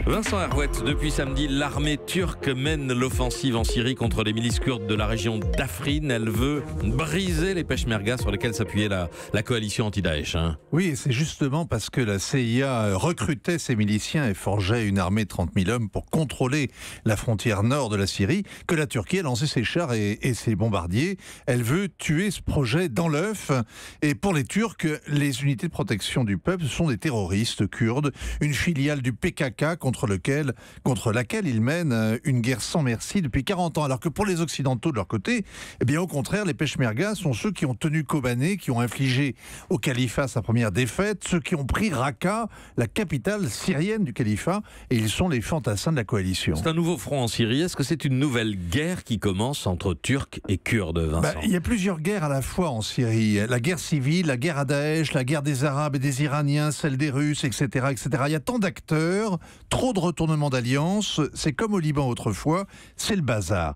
Vincent Hervouette, depuis samedi, l'armée turque mène l'offensive en Syrie contre les milices kurdes de la région d'Afrin. Elle veut briser les peshmergas sur lesquels s'appuyait la coalition anti-Daesh. Oui, et c'est justement parce que la CIA recrutait ces miliciens et forgeait une armée de 30 000 hommes pour contrôler la frontière nord de la Syrie que la Turquie a lancé ses chars et ses bombardiers. Elle veut tuer ce projet dans l'œuf. Et pour les Turcs, les unités de protection du peuple sont des terroristes kurdes, une filiale du PKK contre laquelle ils mènent une guerre sans merci depuis 40 ans. Alors que pour les Occidentaux, de leur côté, eh bien, au contraire, les peshmergas sont ceux qui ont tenu Kobané, qui ont infligé au califat sa première défaite, ceux qui ont pris Raqqa, la capitale syrienne du califat, et ils sont les fantassins de la coalition. C'est un nouveau front en Syrie. Est-ce que c'est une nouvelle guerre qui commence entre Turcs et Kurdes, Vincent ? Il y a plusieurs guerres à la fois en Syrie. La guerre civile, la guerre à Daesh, la guerre des Arabes et des Iraniens, celle des Russes, etc., etc. Il y a tant d'acteurs, trop de retournements d'alliance, c'est comme au Liban autrefois, c'est le bazar.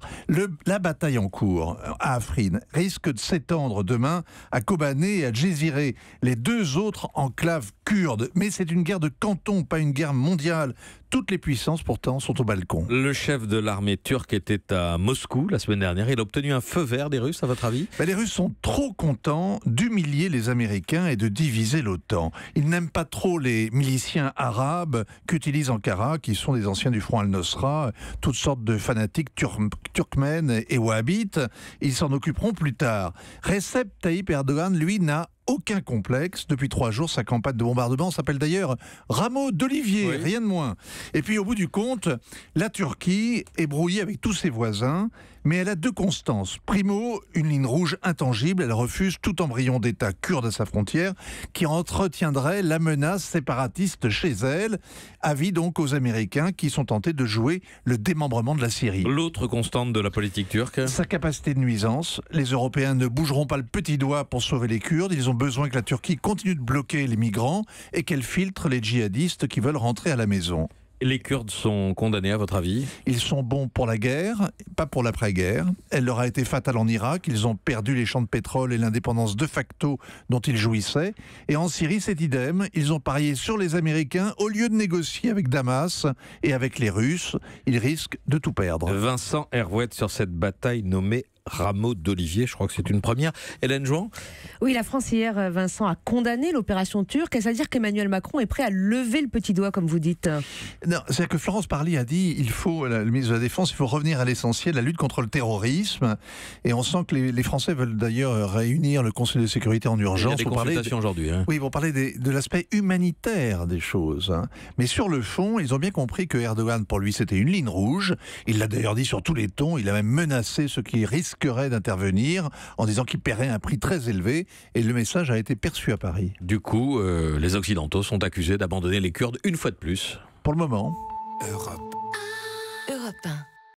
La bataille en cours à Afrin risque de s'étendre demain à Kobané et à Djezireh, les deux autres enclaves kurdes. Mais c'est une guerre de canton, pas une guerre mondiale. Toutes les puissances, pourtant, sont au balcon. Le chef de l'armée turque était à Moscou la semaine dernière. Il a obtenu un feu vert des Russes, à votre avis ? Les Russes sont trop contents d'humilier les Américains et de diviser l'OTAN. Ils n'aiment pas trop les miliciens arabes qu'utilise Ankara, qui sont des anciens du Front al-Nosra, toutes sortes de fanatiques turkmènes et wahhabites. Ils s'en occuperont plus tard. Recep Tayyip Erdogan, lui, n'a aucun complexe. Depuis 3 jours, sa campagne de bombardement s'appelle d'ailleurs Rameau d'Olivier, oui. Rien de moins. Et puis au bout du compte, la Turquie est brouillée avec tous ses voisins, mais elle a 2 constances. Primo, une ligne rouge intangible, elle refuse tout embryon d'État kurde à sa frontière, qui entretiendrait la menace séparatiste chez elle. Avis donc aux Américains qui sont tentés de jouer le démembrement de la Syrie. L'autre constante de la politique turque ? Sa capacité de nuisance. Les Européens ne bougeront pas le petit doigt pour sauver les Kurdes. Ils ont besoin que la Turquie continue de bloquer les migrants et qu'elle filtre les djihadistes qui veulent rentrer à la maison. Les Kurdes sont condamnés, à votre avis ? Ils sont bons pour la guerre, pas pour l'après-guerre. Elle leur a été fatale en Irak. Ils ont perdu les champs de pétrole et l'indépendance de facto dont ils jouissaient. Et en Syrie, c'est idem. Ils ont parié sur les Américains au lieu de négocier avec Damas et avec les Russes. Ils risquent de tout perdre. Vincent Hervouette sur cette bataille nommée Rameau d'Olivier, je crois que c'est une première. Hélène Jouan ? Oui, la France hier, Vincent, a condamné l'opération turque. Est-ce à dire qu'Emmanuel Macron est prêt à lever le petit doigt, comme vous dites ? Non, c'est-à-dire que Florence Parly a dit, le ministre de la Défense, il faut revenir à l'essentiel, la lutte contre le terrorisme. Et on sent que les Français veulent d'ailleurs réunir le Conseil de sécurité en urgence. Il y a des consultations aujourd'hui. Oui, pour parler de l'aspect humanitaire des choses. Mais sur le fond, ils ont bien compris que Erdogan, pour lui, c'était une ligne rouge. Il l'a d'ailleurs dit sur tous les tons. Il a même menacé ceux qui risqueraient d'intervenir en disant qu'il paierait un prix très élevé, et le message a été perçu à Paris. Du coup, les Occidentaux sont accusés d'abandonner les Kurdes une fois de plus. Pour le moment. Europe 1.